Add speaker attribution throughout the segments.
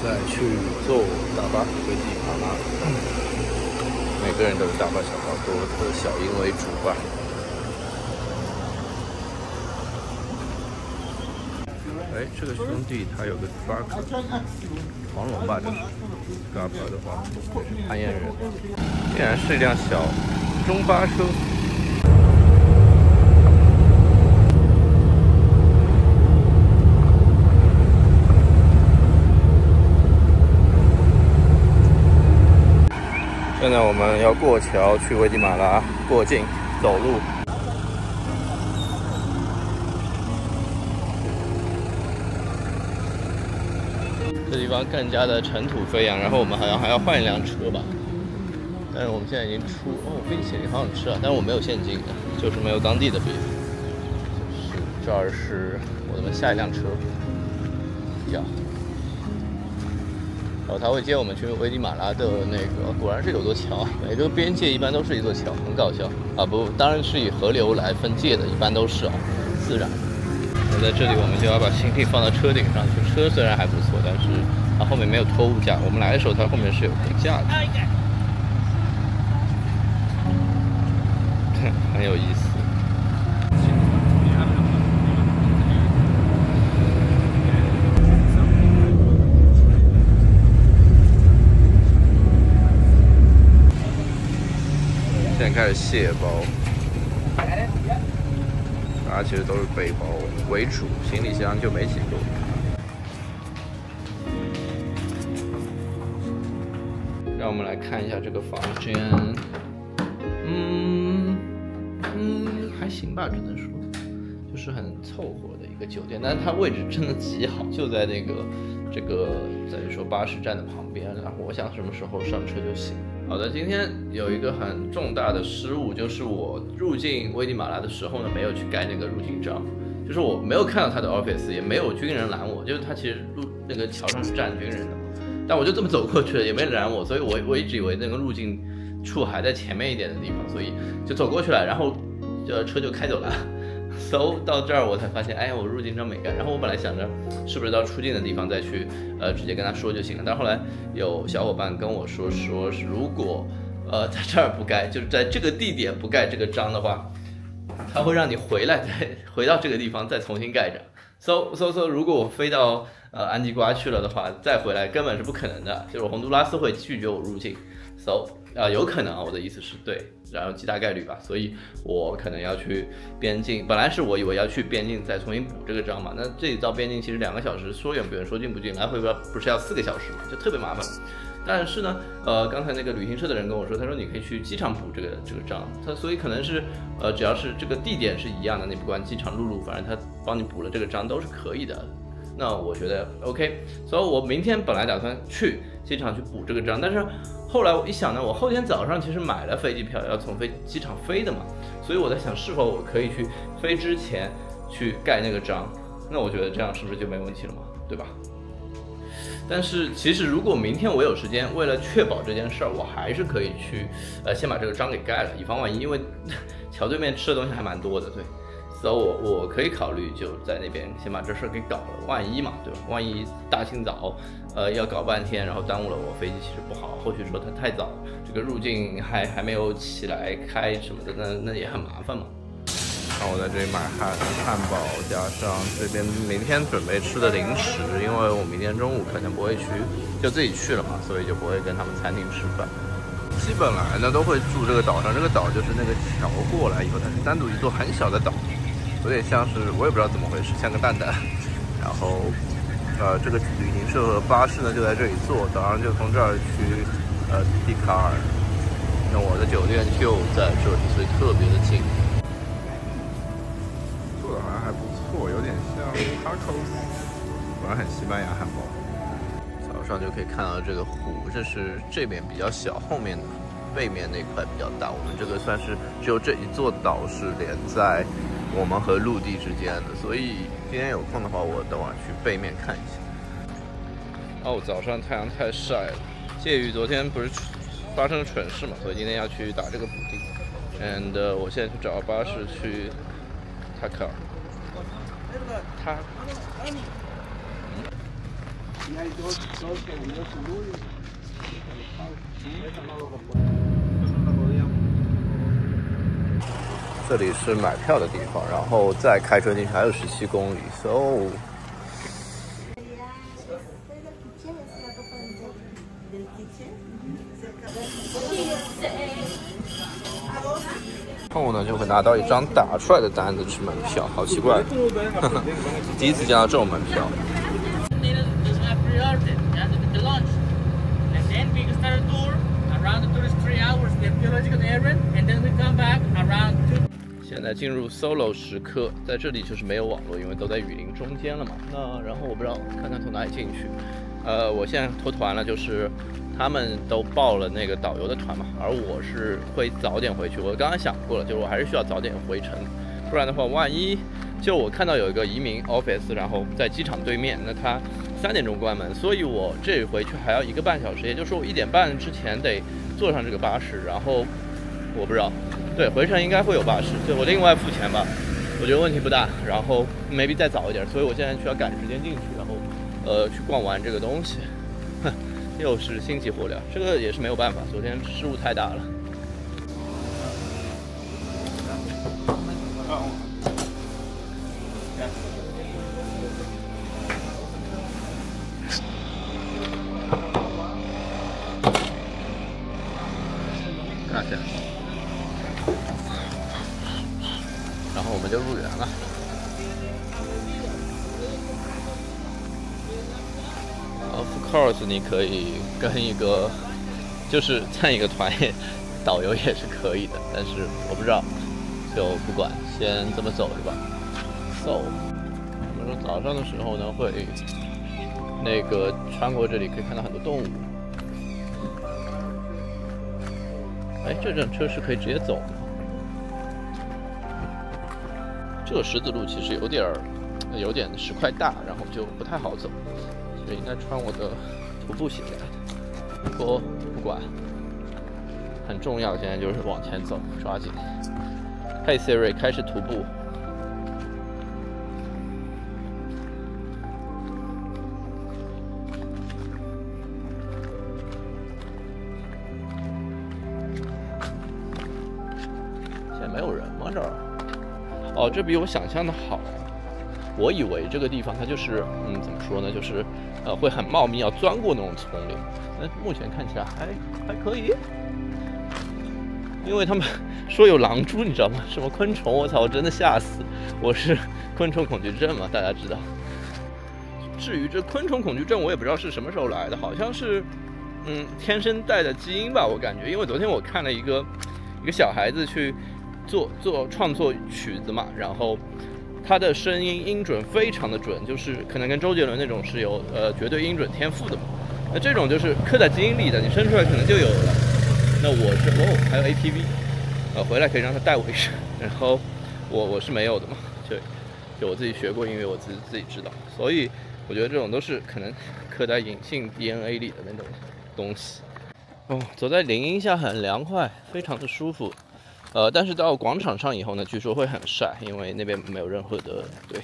Speaker 1: 在去坐大巴回地马拉，每个人都是大巴小包，多的小鹰为主吧。哎，这个兄弟他有个 truck， 黄龙吧，这是 GAPA 的话，是攀岩人，竟然是一辆小中巴车。 现在我们要过桥去危地马拉，过境走路。这地方更加的尘土飞扬，然后我们好像还要换一辆车吧。但是我们现在已经出飞机行李好想吃啊，但是我没有现金，就是没有当地的币。就是这儿是我们下一辆车，呀。 然后他会接我们去危地马拉的那个，果然是有座桥，每个边界一般都是一座桥，很搞笑啊！不，当然是以河流来分界的，一般都是自然。那在这里我们就要把行李放到车顶上去，车虽然还不错，但是它后面没有拖物架，我们来的时候它后面是有配架的，很有意思。 现在开始卸包，大家其实都是背包为主，行李箱就没几个。让我们来看一下这个房间，还行吧，只能说，就是很凑合的一个酒店，但是它位置真的极好，就在那个等于说巴士站的旁边，然后我想什么时候上车就行。 好的，今天有一个很重大的失误，就是我入境危地马拉的时候呢，没有去盖那个入境章，就是我没有看到他的 office， 也没有军人拦我，就是他其实那个桥上是站军人的嘛，但我就这么走过去了，也没人拦我，所以我一直以为那个入境处还在前面一点的地方，所以就走过去了，然后车就开走了。 So 到这儿我才发现，哎，我入境章没盖。然后我本来想着，是不是到出境的地方再去，直接跟他说就行了。但后来有小伙伴跟我说如果在这儿不盖，就是在这个地点不盖这个章的话，他会让你回来再回到这个地方再重新盖章。So 如果我飞到安提瓜去了的话，再回来根本是不可能的，就是洪都拉斯会拒绝我入境。So 有可能啊，我的意思是对。 然后极大概率吧，所以我可能要去边境。本来是我以为要去边境再重新补这个章嘛，那这里到边境其实2个小时，说远不远，说近不近，来回不是要4个小时嘛，就特别麻烦。但是呢，刚才那个旅行社的人跟我说，他说你可以去机场补这个章，他所以可能是只要是这个地点是一样的，你不管机场陆路，反正他帮你补了这个章都是可以的。那我觉得 OK， 所以我明天本来打算去机场去补这个章，但是。 后来我一想呢，我后天早上其实买了飞机票，要从机场飞的嘛，所以我在想是否我可以去飞之前去盖那个章，那我觉得这样是不是就没问题了嘛，对吧？但是其实如果明天我有时间，为了确保这件事儿，我还是可以去先把这个章给盖了，以防万一，因为桥对面吃的东西还蛮多的，对。 所以我可以考虑就在那边先把这事给搞了，万一嘛，对吧？万一大清早，要搞半天，然后耽误了我飞机，其实不好。后续说它太早，这个入境还没有起来开什么的，那也很麻烦嘛。然后我在这里买汉堡，加上这边明天准备吃的零食，因为我明天中午可能不会去，就自己去了嘛，所以就不会跟他们餐厅吃饭。 基本来呢都会住这个岛上，这个岛就是那个桥过来以后，它是单独一座很小的岛，有点像是我也不知道怎么回事，像个蛋蛋。然后，这个旅行社和巴士呢就在这里坐，早上就从这儿去蒂卡尔。那我的酒店就在这里，所以特别的近。做的好像还不错，有点像 tacos， 果然很西班牙汉堡。 早上就可以看到这个湖，这是这边比较小，后面背面那块比较大。我们这个算是只有这一座岛是连在我们和陆地之间的，所以今天有空的话，我等会儿去背面看一下。哦，早上太阳太晒了，介于昨天不是发生蠢事嘛，所以今天要去打这个补丁。And 我现在去找巴士去塔卡尔。这里是买票的地方，然后再开车进去还有17公里 ，so。后呢就会拿到一张打出来的单子是门票，好奇怪，第一次见到这种门票。现在进入 solo 时刻，在这里就是没有网络，因为都在雨林中间了嘛。那然后我不知道看看从哪里进去。我现在脱团了，就是他们都报了那个导游的团嘛，而我是会早点回去。我刚刚想过了，就是我还是需要早点回程，不然的话，万一就我看到有一个移民 office， 然后在机场对面，那他3点钟关门，所以我这回去还要1个半小时，也就是说我1点半之前得坐上这个巴士，然后我不知道，对，回程应该会有巴士，对我另外付钱吧，我觉得问题不大，然后 maybe 再早一点，所以我现在需要赶时间进去，然后去逛完这个东西，哼，又是心急火燎，这个也是没有办法，昨天失误太大了。然后我们就入园了。Of course， 你可以跟一个就是参一个团，导游也是可以的，但是我不知道，就不管，先这么走着吧。So， 我们说早上的时候呢，会那个穿过这里可以看到很多动物。哎，这辆车是可以直接走的。这个石子路其实有点石块大，然后就不太好走，所以应该穿我的徒步鞋来的。不过不管，很重要，现在就是往前走，抓紧。Hey Siri， 开始徒步。现在没有人吗？这儿？哦，这比我想象的好。我以为这个地方它就是，怎么说呢，就是会很茂密，要钻过那种丛林。但目前看起来还可以，因为他们说有狼蛛，你知道吗？什么昆虫？我操，我真的吓死！我是昆虫恐惧症嘛，大家知道。至于这昆虫恐惧症，我也不知道是什么时候来的，好像是天生带的基因吧，我感觉。因为昨天我看了一个小孩子去创作曲子嘛，然后他的声音音准非常的准，就是可能跟周杰伦那种是有绝对音准天赋的嘛。那这种就是刻在基因里的，你生出来可能就有了。那我是还有 APV， 回来可以让他带我一声，然后我是没有的嘛，就我自己学过音乐，我自己知道，所以我觉得这种都是可能刻在隐性 DNA 里的那种东西。哦，走在林荫下很凉快，非常的舒服。但是到广场上以后呢，据说会很晒，因为那边没有任何的对。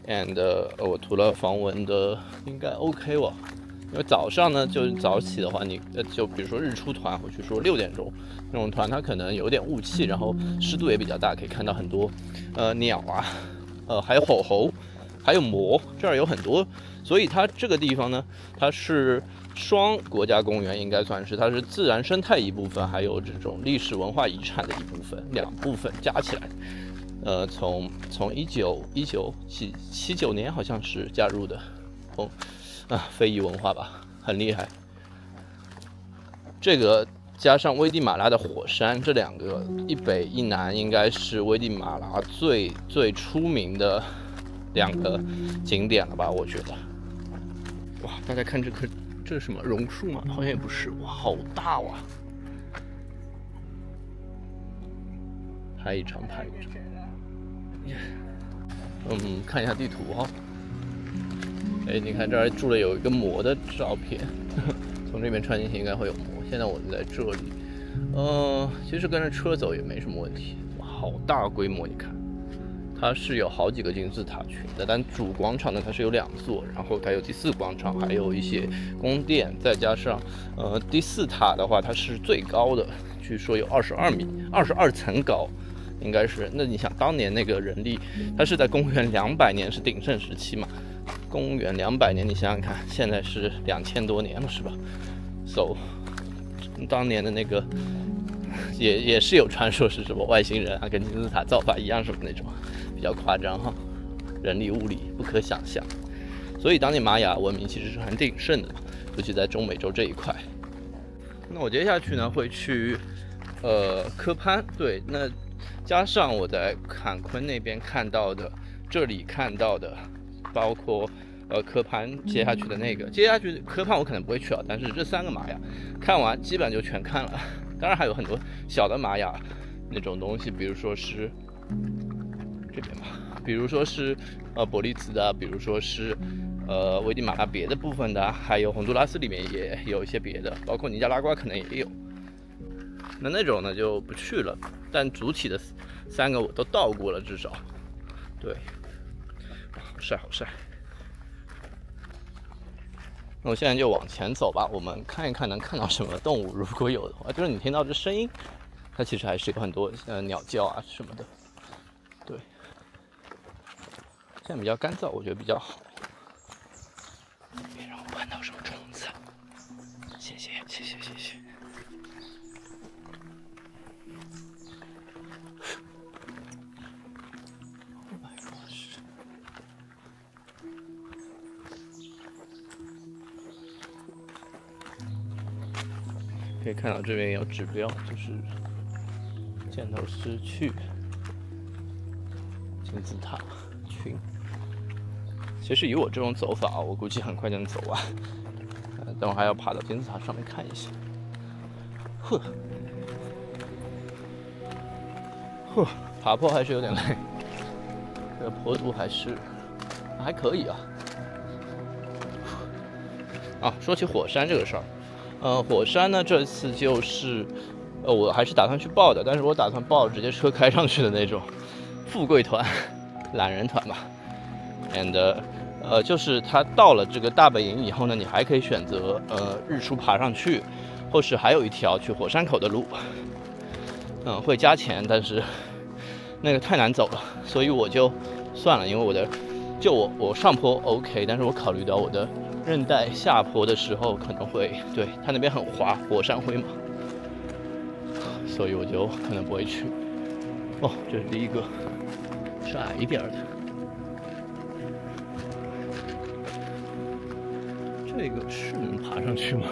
Speaker 1: And 我涂了防蚊的，应该 OK 吧。因为早上呢，就是早起的话，你就比如说日出团回去说6点钟那种团，它可能有点雾气，然后湿度也比较大，可以看到很多鸟啊，还有吼猴，还有魔，这儿有很多，所以它这个地方呢，它是双国家公园，应该算是它是自然生态一部分，还有这种历史文化遗产的一部分，两部分加起来，从1979年好像是加入的，非遗文化吧，很厉害。这个加上危地马拉的火山，这两个一北一南，应该是危地马拉最出名的2个景点了吧？我觉得。哇，大家看这是什么榕树吗？好像也不是，哇，好大哇！拍一张。看一下地图哈。哎，你看这儿住了有一个魔的照片，从这边穿进去应该会有魔。现在我就在这里，其实跟着车走也没什么问题。哇，好大规模，你看，它是有好几个金字塔群的，但主广场呢它是有2座，然后它有第4广场，还有一些宫殿，再加上第4塔的话它是最高的，据说有22米，22层高。应该是，那你想当年那个人力，它是在公元200年是鼎盛时期嘛？公元200年，你想想看，现在是2000多年了，是吧 ？So， 当年的那个也是有传说是什么外星人啊，跟金字塔造法一样什么那种，比较夸张哈，人力物力不可想象。所以当年玛雅文明其实是很鼎盛的，尤其在中美洲这一块。那我接下去呢会去科潘，对，那。加上我在坎昆那边看到的，这里看到的，包括科潘接下去的那个，接下去科潘我可能不会去啊，但是这3个玛雅看完基本就全看了。当然还有很多小的玛雅那种东西，比如说是这边吧，比如说是伯利兹的，比如说是危地马拉别的部分的，还有洪都拉斯里面也有一些别的，包括尼加拉瓜可能也有。那种呢就不去了，但主体的3个我都到过了，至少。对，好晒好晒。那我现在就往前走吧，我们看一看能看到什么动物，如果有的话，就是你听到这声音，它其实还是有很多鸟叫啊什么的。对，现在比较干燥，我觉得比较好。别让我看到什么虫子，谢谢谢谢谢谢。可以看到这边有指标，就是箭头失去金字塔群。其实以我这种走法，我估计很快就能走完。但我还要爬到金字塔上面看一下。爬坡还是有点累，这个坡度还可以啊。说起火山这个事儿，火山呢这次就是我还是打算去报的，但是我打算报直接车开上去的那种富贵团、懒人团吧。and 就是它到了这个大本营以后呢，你还可以选择日出爬上去，或是还有一条去火山口的路，会加钱，但是那个太难走了，所以我就算了，因为我上坡 OK， 但是我考虑到我的韧带下坡的时候可能会，对，它那边很滑，火山灰嘛，所以我就可能不会去。这是第一个，是矮一点的。这个是能爬上去吗？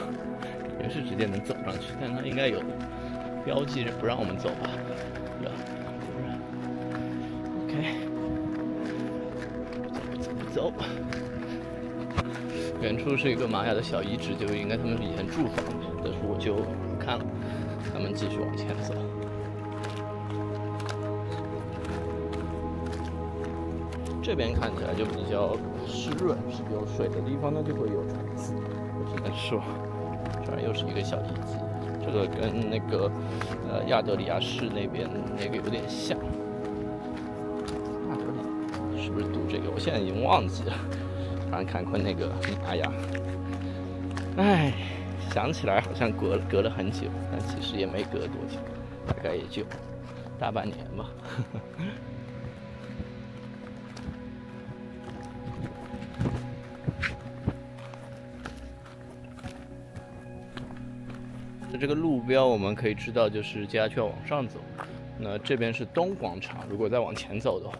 Speaker 1: 也是直接能走上去，但它应该有标记着不让我们走吧？不然 OK， 走。远处是一个玛雅的小遗址，就应该他们以前住房，但是我就不看了，咱们继续往前走。这边看起来就比较湿润，有水的地方呢就会有虫子。我只能说，这儿又是一个小遗迹，这个跟那个亚德里亚市那边那个有点像。亚德里是不是读这个？我现在已经忘记了。反正坎昆那个玛雅，想起来好像隔了很久，但其实也没隔多久，大概也就大半年吧。这个路标我们可以知道，就是接下去要往上走。那这边是东广场，如果再往前走的话，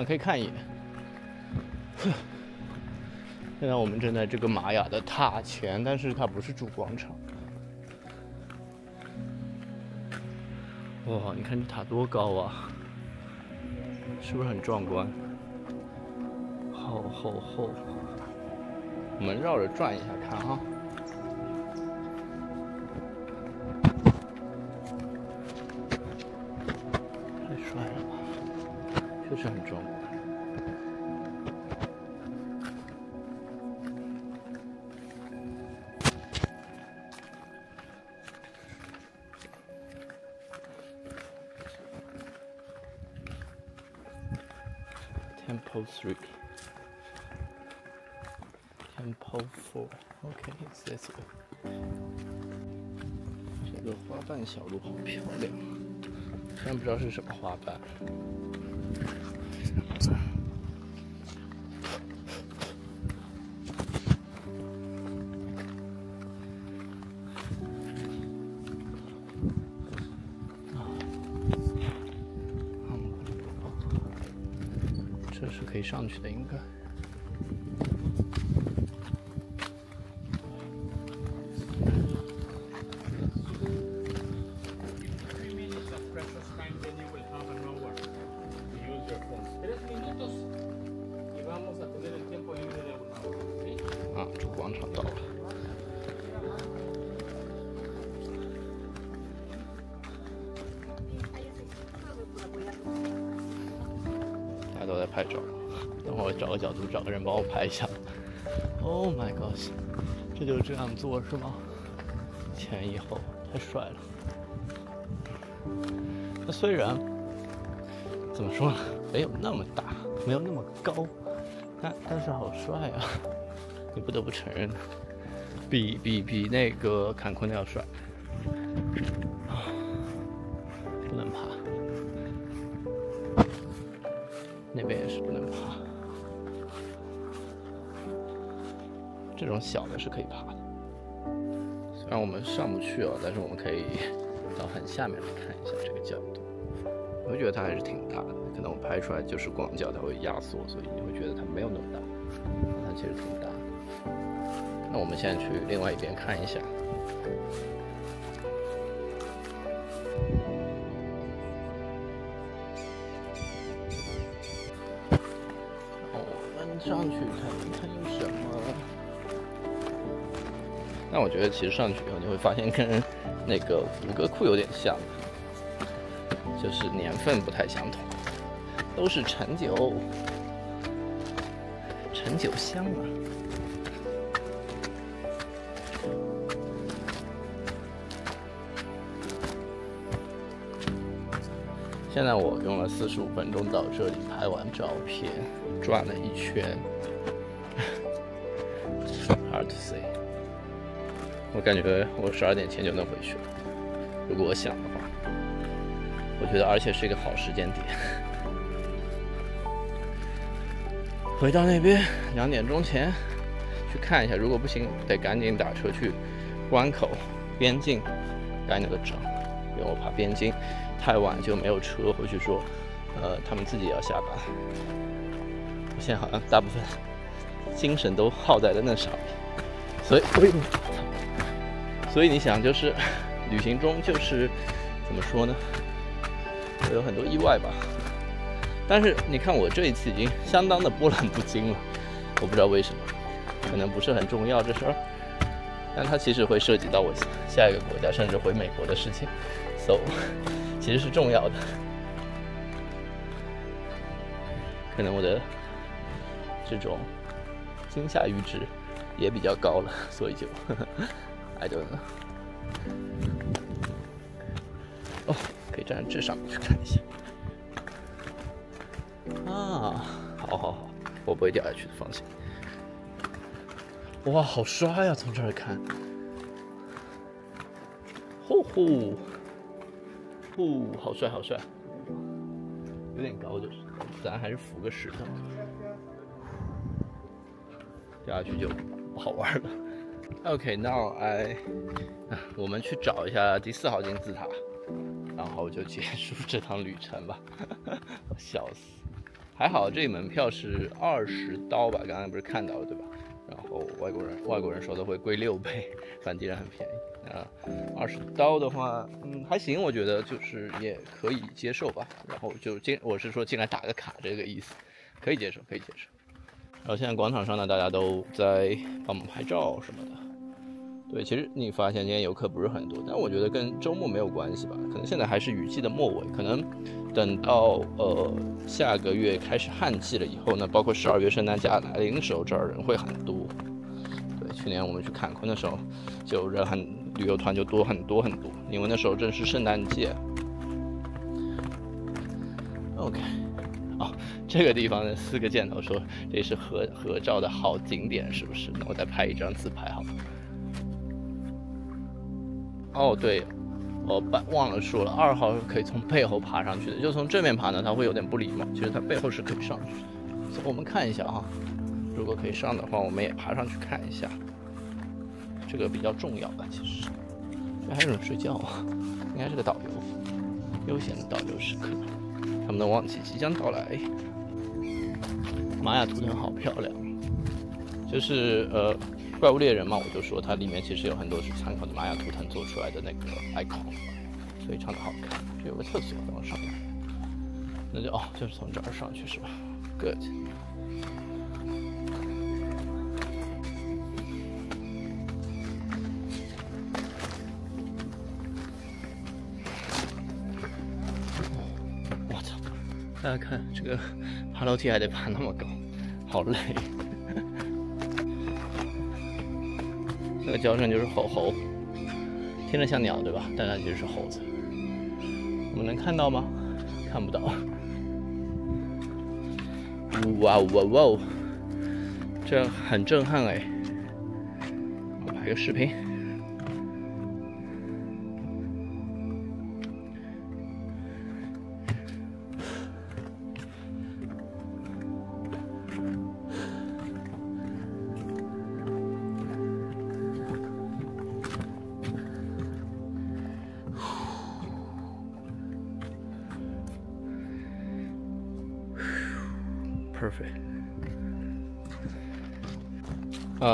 Speaker 1: 可以看一眼。现在我们正在这个玛雅的塔前，但是它不是主广场。哇，你看这塔多高啊！是不是很壮观？厚。我们绕着转一下看哈。太帅了吧！确实很壮观。Temple 3 Temple 4 OK it's this way 这个花瓣小路好漂亮，虽然不知道是什么花瓣。这是可以上去的，应该。啊，主广场到了。大家都在拍照，等会儿我找个角度，找个人帮我拍一下。Oh my god， 这就这样做是吗？前以后太帅了。那虽然怎么说呢，没有那么大，没有那么高，但是好帅啊！你不得不承认，比那个坎昆的要帅。不能爬，那边也是不能爬。这种小的是可以爬的，虽然我们上不去但是我们可以到很下面来看一下这个角度。我会觉得它还是挺大的，可能我拍出来就是广角，它会压缩，所以你会觉得它没有那么大，它其实挺大的。那我们现在去另外一边看一下。我们上去看一看有什么。但我觉得其实上去以后你会发现跟那个吴哥窟有点像，就是年份不太相同，都是陈酒香啊。现在我用了45分钟到这里拍完照片，转了一圈。Hard to say。我感觉我12点前就能回去了，如果我想的话。我觉得而且是一个好时间点。回到那边2点钟前去看一下，如果不行得赶紧打车去关口边境盖那个章，因为我怕边境太晚就没有车回去说，他们自己也要下班。我现在好像大部分精神都耗在了那上面，所以你想，就是旅行中就是怎么说呢，会有很多意外吧。但是你看我这一次已经相当的波澜不惊了，我不知道为什么，可能不是很重要这事儿，但它其实会涉及到我下一个国家甚至回美国的事情 ，so 其实是重要的。可能我的这种惊吓阈值也比较高了，所以就I don't know。哦，可以站在这上面去看一下。啊，好，我不会掉下去的，放心。哇，好帅呀！从这儿看，好帅，有点高就是，咱还是扶个石头，掉下去就不好玩了。OK，now我们去找一下第4号金字塔，然后就结束这趟旅程吧。我笑死。还好这门票是20刀吧，刚才不是看到了对吧？然后外国人说的会贵6倍，梵蒂冈很便宜啊。20刀的话，还行，我觉得就是也可以接受吧。然后就我是说进来打个卡这个意思，可以接受。然后现在广场上呢，大家都在帮我们拍照什么的。对，其实你发现今天游客不是很多，但我觉得跟周末没有关系吧，可能现在还是雨季的末尾，可能等到下个月开始旱季了以后呢，包括12月圣诞假来临的时候，这儿人会很多。对，去年我们去坎昆的时候，就旅游团就多很多，因为那时候正是圣诞节。OK，这个地方的4个箭头说这是合照的好景点，是不是？那我再拍一张自拍好了。哦，对，我忘了说了，2号是可以从背后爬上去的，就从正面爬呢，它会有点不礼貌。其实它背后是可以上去的，所以我们看一下哈，如果可以上的话，我们也爬上去看一下。这个比较重要的，其实。还有人睡觉啊，应该是个导游，悠闲的导游时刻。他们的旺季即将到来。玛雅图腾好漂亮，就是怪物猎人嘛，我就说它里面其实有很多是参考的玛雅图腾做出来的那个 icon， 非常的好看。这有个厕所，往上面，那就就是从这儿上去是吧 ？Good。我操！大家看这个爬楼梯还得爬那么高，好累。那个叫声就是吼吼，听着像鸟对吧？但它其实是猴子。我们能看到吗？看不到。哇哇哇！这很震撼哎！我拍个视频。Perfect。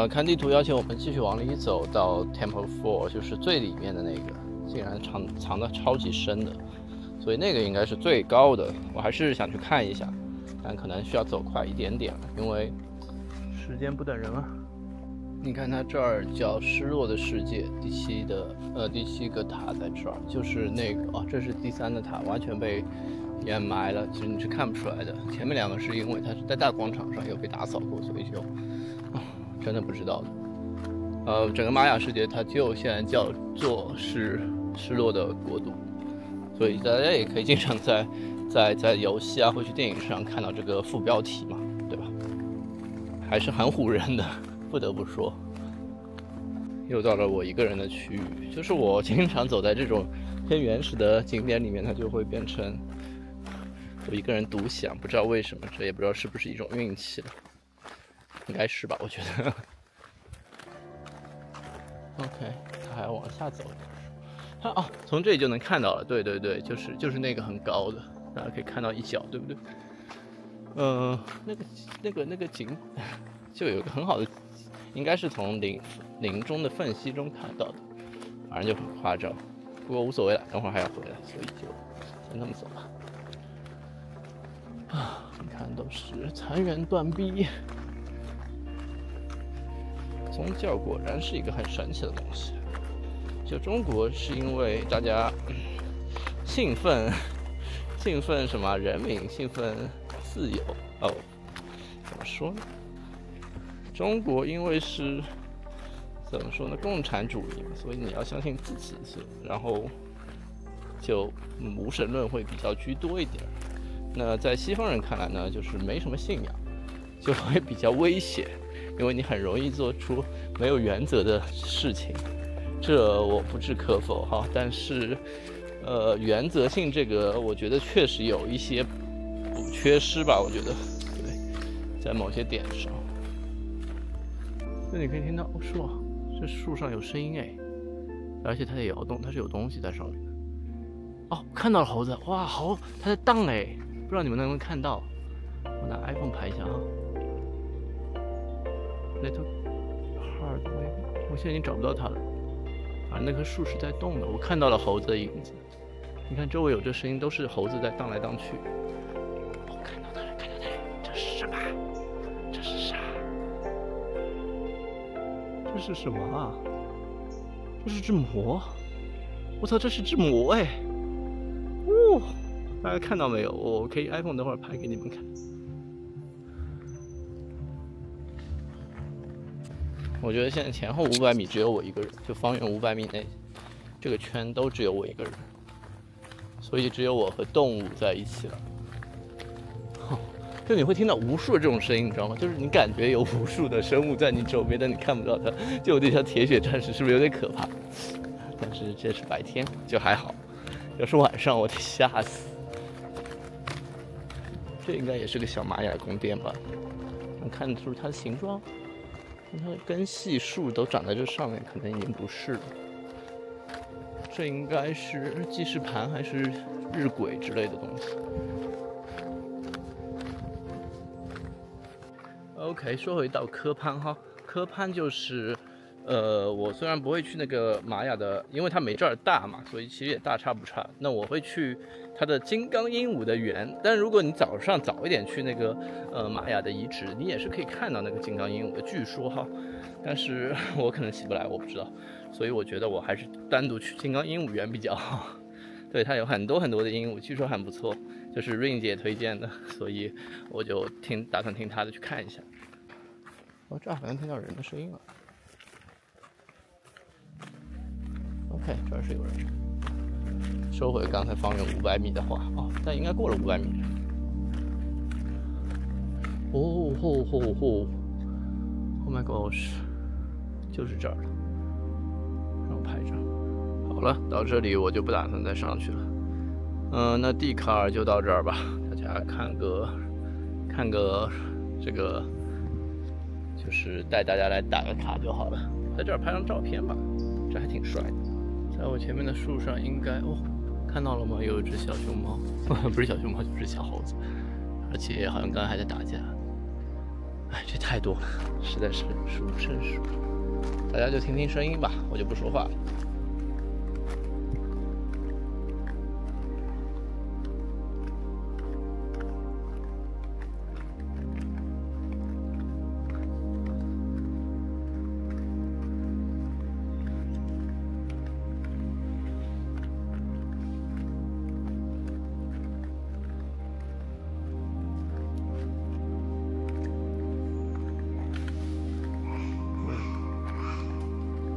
Speaker 1: 看地图要求我们继续往里走到 Temple 4，就是最里面的那个，竟然藏得超级深的，所以那个应该是最高的。我还是想去看一下，但可能需要走快一点点，因为时间不等人啊。你看它这儿叫失落的世界，第7个塔在这儿，就是那个这是第3的塔，完全被掩埋了，其实你是看不出来的。前面2个是因为它是在大广场上有被打扫过，所以就真的不知道的。整个玛雅世界它就现在叫做是失落的国度，所以大家也可以经常在游戏啊或者电影上看到这个副标题嘛，对吧？还是很唬人的，不得不说。又到了我一个人的区域，就是我经常走在这种偏原始的景点里面，它就会变成我一个人独享，不知道为什么，这也不知道是不是一种运气了，应该是吧？我觉得。OK， 他还要往下走。从这里就能看到了，对对对，就是那个很高的，大家可以看到一角，对不对？那个景就有一个很好的，应该是从林中的缝隙中看到的，反正就很夸张，不过无所谓了，等会儿还要回来，所以就先这么走吧。你看都是残垣断壁。宗教果然是一个很神奇的东西。就中国是因为大家兴奋什么人民，兴奋自由怎么说呢？中国因为是怎么说呢？共产主义嘛，所以你要相信自己，然后就无神论会比较居多一点。那在西方人看来呢，就是没什么信仰，就会比较危险，因为你很容易做出没有原则的事情。这我不置可否哈，但是原则性这个，我觉得确实有一些缺失吧，我觉得对，在某些点上。这你可以听到树啊，这树上有声音哎，而且它在摇动，它是有东西在上面的。看到了猴子，哇，它在荡哎，不知道你们能不能看到？我拿 iPhone 拍一下啊。Little hard maybe， 我现在已经找不到它了。那棵树是在动的，我看到了猴子的影子。你看周围有这声音，都是猴子在荡来荡去。看到它了，这是什么？这是啥？这是什么啊？这是只魔！我操，这是只魔哎！大家看到没有？我可以 iPhone 等会儿拍给你们看。我觉得现在前后500米只有我一个人，就方圆500米内，这个圈都只有我一个人，所以只有我和动物在一起了。就你会听到无数的这种声音，你知道吗？就是你感觉有无数的生物在你周边，但你看不到它，就有点像铁血战士，是不是有点可怕？但是这是白天，就还好。要是晚上，我得吓死。这应该也是个小玛雅宫殿吧？能看出它的形状，它的根系树都长在这上面，可能已经不是了。这应该是记事盘还是日晷之类的东西。OK， 说回到科潘哈，科潘就是，我虽然不会去那个玛雅的，因为它没这儿大嘛，所以其实也大差不差。那我会去它的金刚鹦鹉的园，但如果你早上早一点去那个玛雅的遗址，你也是可以看到那个金刚鹦鹉的，据说哈，但是我可能起不来，我不知道，所以我觉得我还是单独去金刚鹦鹉园比较好。对，它有很多的鹦鹉，据说很不错，就是 Rain 姐推荐的，所以我就打算听她的去看一下。哦，这儿好像听到人的声音了。OK， 这儿是有人。收回刚才方圆500米的话，哦，但应该过了500米。哦吼吼吼 ！Oh my gosh， 就是这儿了。让我拍一张。好了，到这里我就不打算再上去了。那地卡尔就到这儿吧，大家看个这个，就是带大家来打个卡就好了。在这儿拍张照片吧，这还挺帅的。在我前面的树上应该看到了吗？有一只小熊猫，不是小熊猫，就是小猴子，而且好像刚刚还在打架。哎，这太多了，实在是数不胜数。大家就听听声音吧，我就不说话了。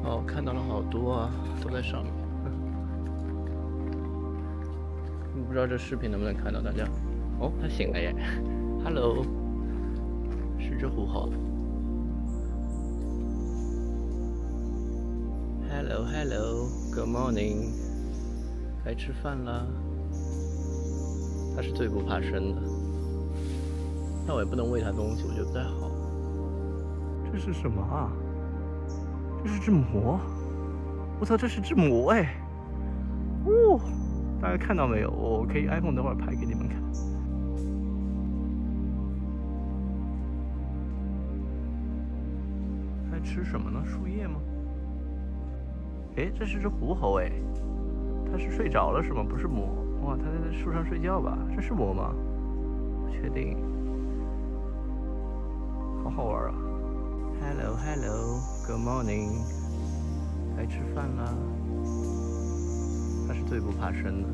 Speaker 1: 哦，看到了好多啊，都在上面。不知道这视频能不能看到大家？哦，它醒了耶 ！Hello， 是只狐猴。Hello，Good morning， 该吃饭啦。它是最不怕生的，但我也不能喂它东西，我觉得不太好。这是什么啊？这是只魔，我操，这是只魔哎！哦，大家看到没有？我可以 iPhone 等会儿拍给你们看。在吃什么呢？树叶吗？哎，这是只狐猴哎，它是睡着了是吗？不是魔。哇，它在树上睡觉吧？这是魔吗？不确定。好好玩啊！ Hello，Good morning， 该吃饭啦。它是最不怕生的，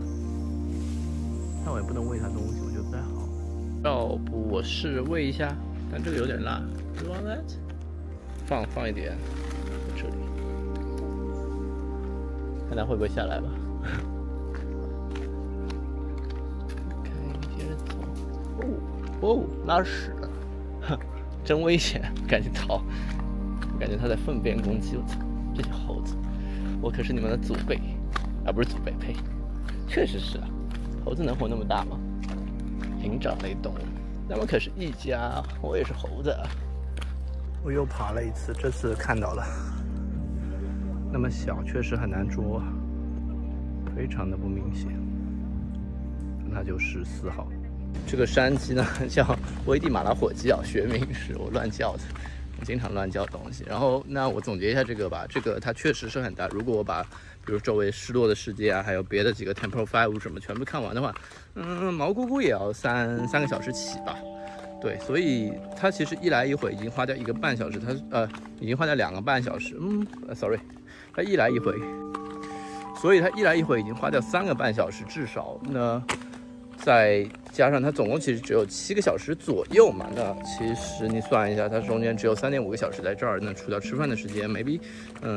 Speaker 1: 但我也不能喂它东西，我觉得不太好。要不我试喂一下，但这个有点辣。You want that？ 放一点在这里，看它会不会下来吧。OK， 接着走。哦，拉屎了。真危险，赶紧逃！我感觉它在粪便攻击，我操！这些猴子，我可是你们的祖辈，啊，不是祖辈，呸！确实是啊，猴子能活那么大吗？灵长类动物，咱们可是一家，我也是猴子啊！我又爬了一次，这次看到了，那么小，确实很难捉，非常的不明显。那就是4号。这个山鸡呢叫危地马拉火鸡啊，学名是我乱叫的，我经常乱叫东西。然后那我总结一下这个吧，这个它确实是很大。如果我把比如周围失落的世界啊，还有别的几个 Temple 5什么全部看完的话，毛估估也要3个小时起吧。对，所以它其实一来一回已经花掉1个半小时，它已经花掉2个半小时。sorry， 它一来一回，所以它一来一回已经花掉3个半小时至少呢。再加上它总共其实只有7个小时左右嘛，那其实你算一下，它中间只有3.5个小时在这儿，那除掉吃饭的时间 ，maybe，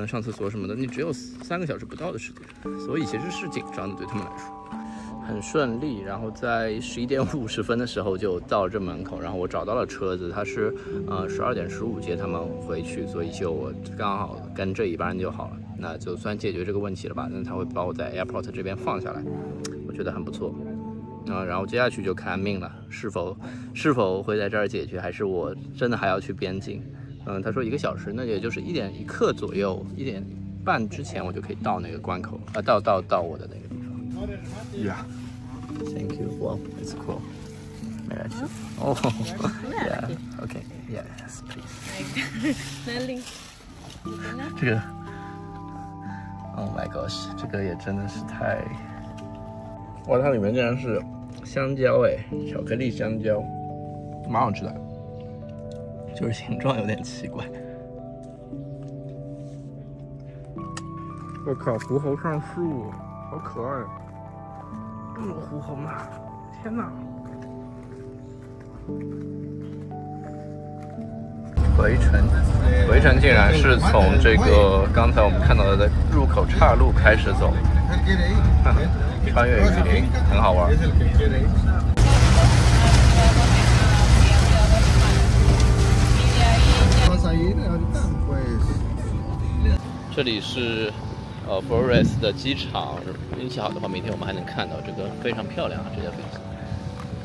Speaker 1: 上厕所什么的，你只有3个小时不到的时间，所以其实是紧张的对他们来说。很顺利，然后在11点50分的时候就到了这门口，然后我找到了车子，他是12点15接他们回去，所以就我刚好跟这一班就好了，那就算解决这个问题了吧。那他会把我在 airport 这边放下来，我觉得很不错。然后接下去就看命了，是否会在这儿解决，还是我真的还要去边境？他说1个小时，那也就是1点1刻左右，1点半之前我就可以到那个关口，到我的那个地方。
Speaker 2: Yeah.
Speaker 1: Thank you. Wow, it's cool. May I see? Oh, yeah. Okay. Yes, please. 这个 ，Oh my gosh， 这个也真的是太……哇，它里面竟然是香蕉哎，巧克力香蕉，蛮好吃的，就是形状有点奇怪。我靠，狐猴上树，好可爱！狐猴嘛，天哪！回程竟然是从这个刚才我们看到的入口岔路开始走，穿越雨林，很好玩。这里是Flores 的机场，运气好的话，明天我们还能看到这个非常漂亮啊，这架飞机。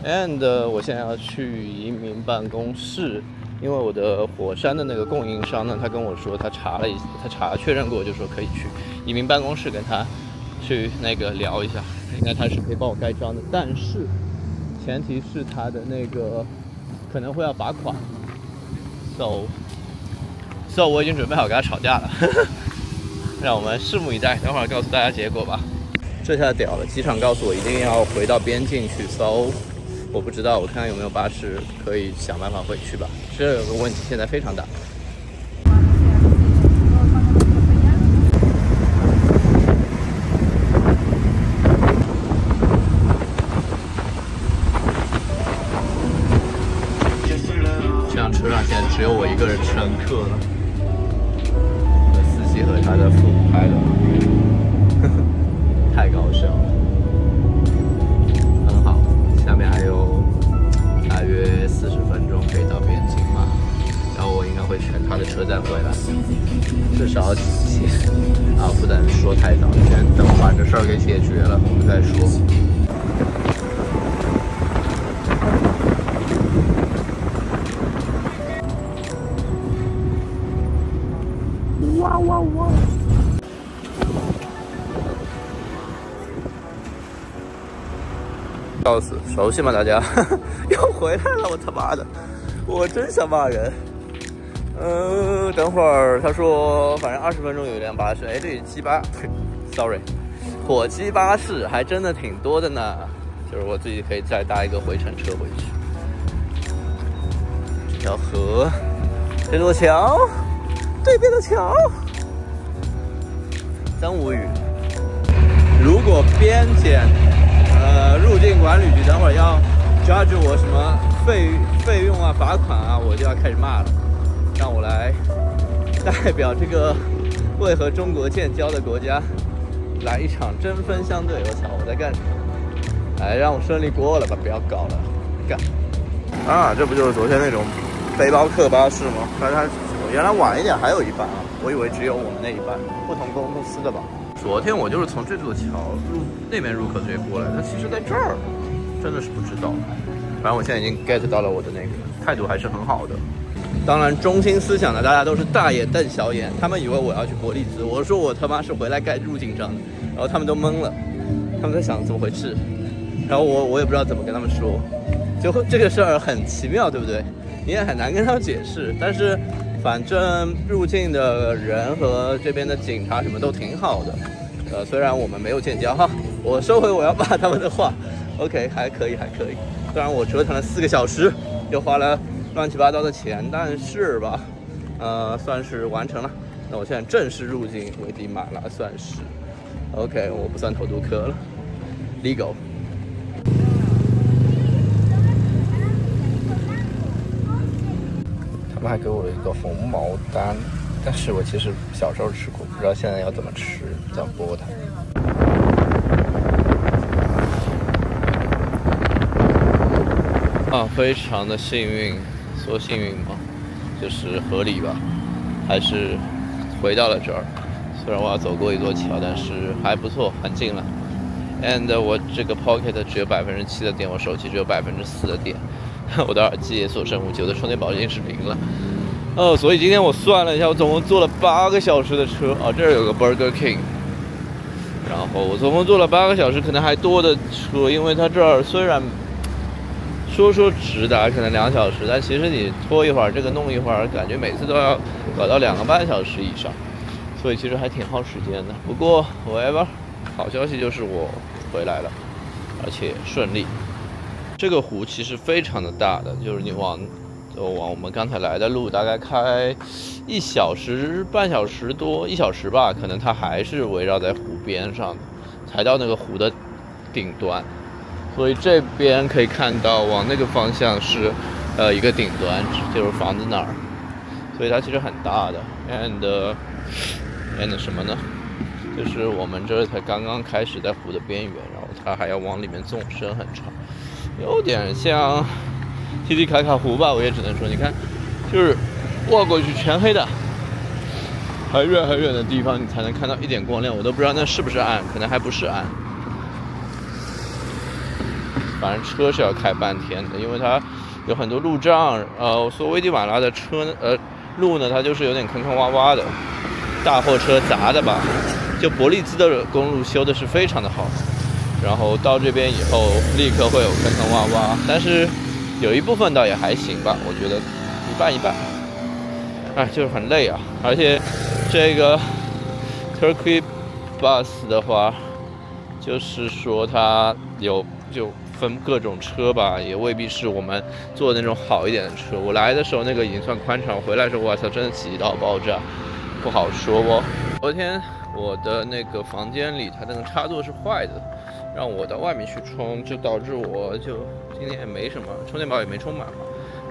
Speaker 1: And 我现在要去移民办公室，因为我的火山的那个供应商呢，他跟我说他确认过，就说可以去移民办公室跟他去那个聊一下，应该他是可以帮我盖章的，但是前提是他的那个可能会要罚款。So 我已经准备好跟他吵架了。让我们拭目以待，等会儿告诉大家结果吧。这下屌了，机场告诉我一定要回到边境去搜，我不知道，我看看有没有巴士可以想办法回去吧。这个问题现在非常大。这辆车上现在只有我一个人乘客了。和他的副拍的，太搞笑了，很好。下面还有大约40分钟可以到边境嘛，然后我应该会选他的车站回来，至少不能说太早，先等我把这事儿给解决了，我们再说。哇哇哇！笑死，熟悉吗？大家又回来了，我他妈的，我真想骂人。等会儿他说，反正20分钟有一辆巴士，哎，这里Sorry， 火鸡巴士还真的挺多的呢，就是我自己可以再搭一个回程车回去。这条河，这座桥。对面的桥，真无语。如果边检入境管理局等会儿要 judge 我什么费用啊、罚款啊，我就要开始骂了。让我来代表这个未和中国建交的国家来一场针锋相对。我操，我在干什么？来，让我顺利过了吧，不要搞了，干！啊，这不就是昨天那种背包客巴士吗？它原来晚一点还有一班啊，我以为只有我们那一班，不同公司的吧。昨天我就是从这座桥那边入口这边过来，但其实在这儿，真的是不知道。反正我现在已经 get 到了我的那个态度还是很好的。当然，中心思想呢，大家都是大眼瞪小眼，他们以为我要去伯利兹，我说我他妈是回来盖入境章的，然后他们都懵了，他们在想怎么回事，然后我也不知道怎么跟他们说，就这个事儿很奇妙，对不对？你也很难跟他们解释，但是。反正入境的人和这边的警察什么都挺好的，虽然我们没有建交哈，我收回我要骂他们的话 ，OK， 还可以。虽然我折腾了4个小时，又花了乱七八糟的钱，但是吧，算是完成了。那我现在正式入境危地马拉，算是 OK， 我不算偷渡客了 ，legal。他们还给我了一个红毛丹，但是我其实小时候吃过，不知道现在要怎么吃，叫波它。啊，非常的幸运，说幸运吗？就是合理吧，还是回到了这儿。虽然我要走过一座桥，但是还不错，很近了。And 我这个 Pocket 只有7%的电，我手机只有4%的电，我的耳机也所剩无几，我的充电宝已经是0了。所以今天我算了一下，我总共坐了8个小时的车啊，这儿有个 Burger King。然后我总共坐了8个小时，可能还多的车，因为它这儿虽然说直达可能2小时，但其实你拖一会儿，这个弄一会儿，感觉每次都要搞到2个半小时以上，所以其实还挺耗时间的。不过 whatever， 好消息就是我回来了，而且顺利。这个湖其实非常的大的，就是你往我们刚才来的路，大概开1小时半小时多，1小时吧，可能它还是围绕在湖边上的，才到那个湖的顶端。所以这边可以看到，往那个方向是一个顶端，就是房子那儿，所以它其实很大的。and 什么呢？就是我们这才刚刚开始在湖的边缘，然后它还要往里面纵深很长，有点像提提卡卡湖吧，我也只能说，你看，就是望过去全黑的，很远很远的地方你才能看到一点光亮，我都不知道那是不是岸，可能还不是岸。反正车是要开半天的，因为它有很多路障。说危地马拉的路呢，它就是有点坑坑洼洼的，大货车砸的吧。就伯利兹的公路修的是非常的好，然后到这边以后立刻会有坑坑洼洼，但是有一部分倒也还行吧，我觉得一半一半。就是很累啊，而且这个 Turkey Bus 的话，就是说它就分各种车吧，也未必是我们坐的那种好一点的车。我来的时候那个已经算宽敞，回来的时候哇操，真的挤到爆炸，不好说哦。昨天我的那个房间里，它那个插座是坏的，让我到外面去充，就导致我就今天也没什么充电宝也没充满嘛。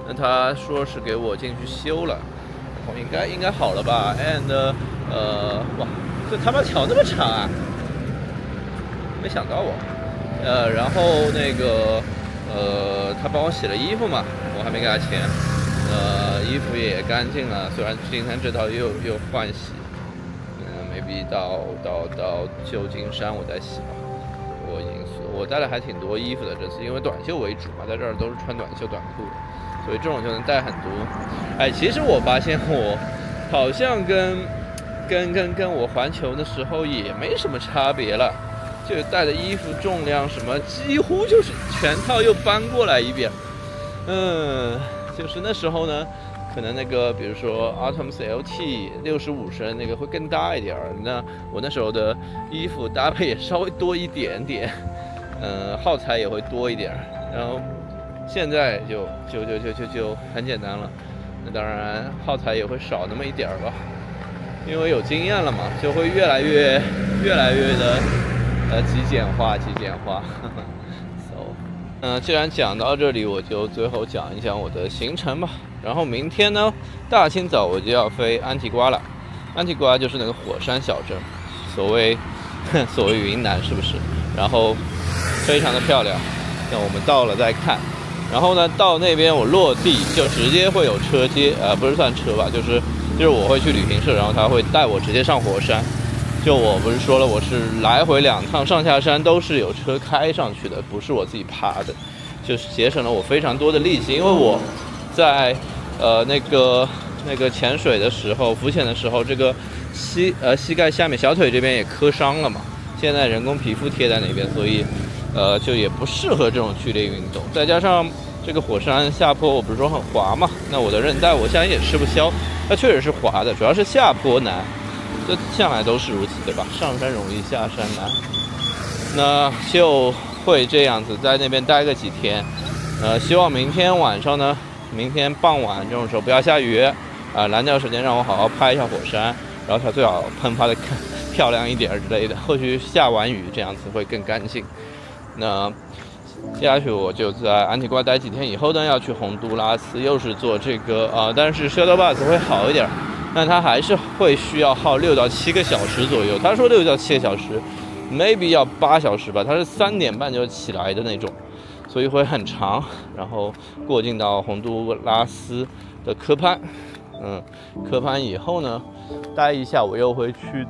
Speaker 1: 那他说是给我进去修了，然后应该好了吧 ？And 哇，这他妈桥那么长啊！没想到我。然后那个他帮我洗了衣服嘛，我还没给他钱。衣服也干净了，虽然今天这套又换洗。maybe 到旧金山我再洗吧。我带了还挺多衣服的，这次因为短袖为主嘛，在这儿都是穿短袖短裤的，所以这种就能带很多。其实我发现我好像跟我环球的时候也没什么差别了。就带的衣服重量什么几乎就是全套又搬过来一遍。就是那时候呢，可能那个比如说 Atom's LT 65升那个会更大一点，那我那时候的衣服搭配也稍微多一点点，耗材也会多一点，然后现在就很简单了。那当然耗材也会少那么一点吧，因为有经验了嘛，就会越来越的极简化。既然讲到这里，我就最后讲一讲我的行程吧。然后明天呢，大清早我就要飞安提瓜了。安提瓜就是那个火山小镇，所谓云南是不是？然后非常的漂亮。那我们到了再看。然后呢，到那边我落地就直接会有车接，不是算车吧，就是我会去旅行社，然后他会带我直接上火山。就我不是说了，我是来回2趟上下山都是有车开上去的，不是我自己爬的，就是节省了我非常多的力气。因为我在那个潜水的时候，浮潜的时候，这个膝盖下面小腿这边也磕伤了嘛，现在人工皮肤贴在那边，所以就也不适合这种剧烈运动。再加上这个火山下坡，我不是说很滑嘛，那我的韧带我现在也吃不消，它确实是滑的，主要是下坡难。这向来都是如此，对吧？上山容易下山难，那就会这样子在那边待个几天。希望明天晚上呢，明天傍晚这种时候不要下雨，蓝调时间让我好好拍一下火山，然后它最好喷发的漂亮一点之类的，或许下完雨这样子会更干净。那接下去我就在安提瓜待几天以后呢，要去洪都拉斯，又是坐这个但是 shuttle bus 会好一点。但它还是会需要耗6到7个小时左右。他说6到7个小时 ，maybe 要8小时吧。他是3点半就起来的那种，所以会很长。然后过境到洪都拉斯的科潘，科潘以后呢，待一下，我又会去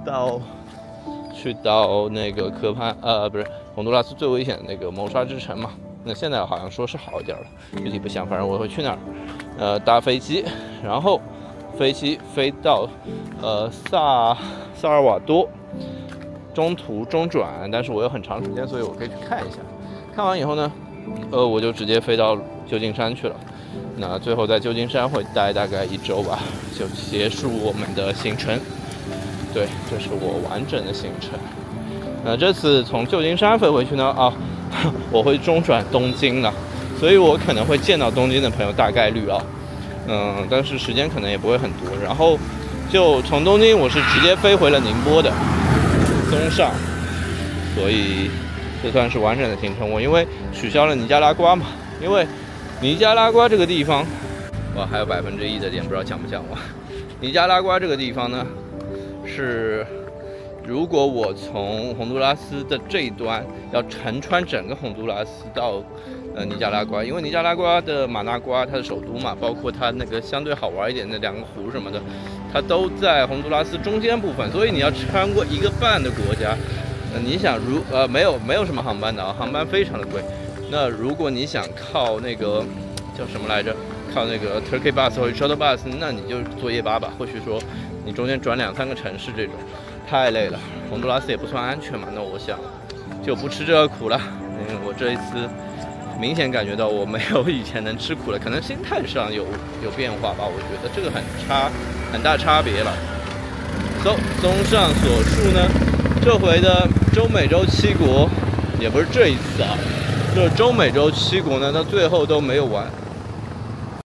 Speaker 1: 到那个科潘，不是洪都拉斯最危险的那个谋杀之城嘛。那现在好像说是好一点了，具体不详，反正我会去那儿，搭飞机，然后飞机飞到萨尔瓦多，中途中转，但是我有很长时间，所以我可以去看一下。看完以后呢，我就直接飞到旧金山去了。那最后在旧金山会待大概1周吧，就结束我们的行程。对，这是我完整的行程。这次从旧金山飞回去呢，我会中转东京了，所以我可能会见到东京的朋友，大概率但是时间可能也不会很多。然后就从东京我是直接飞回了宁波的松上，所以这算是完整的行程。我因为取消了尼加拉瓜嘛，因为尼加拉瓜这个地方，还有1%的点，不知道讲不讲完。尼加拉瓜这个地方呢，是如果我从洪都拉斯的这一端要乘穿整个洪都拉斯到尼加拉瓜，因为尼加拉瓜的马纳瓜它的首都嘛，包括它那个相对好玩一点的2个湖什么的，它都在洪都拉斯中间部分，所以你要穿过1个半的国家。你想没有什么航班的航班非常的贵。那如果你想靠那个叫什么来着，靠那个 Turkey Bus 或者 Shuttle Bus， 那你就坐夜巴吧，或许说你中间转2-3个城市这种，太累了。洪都拉斯也不算安全嘛，那我想就不吃这个苦了。我这一次明显感觉到我没有以前能吃苦了，可能心态上有变化吧，我觉得这个很大差别了。综上所述呢，这回的中美洲7国，也不是这一次就是中美洲7国呢，到最后都没有完，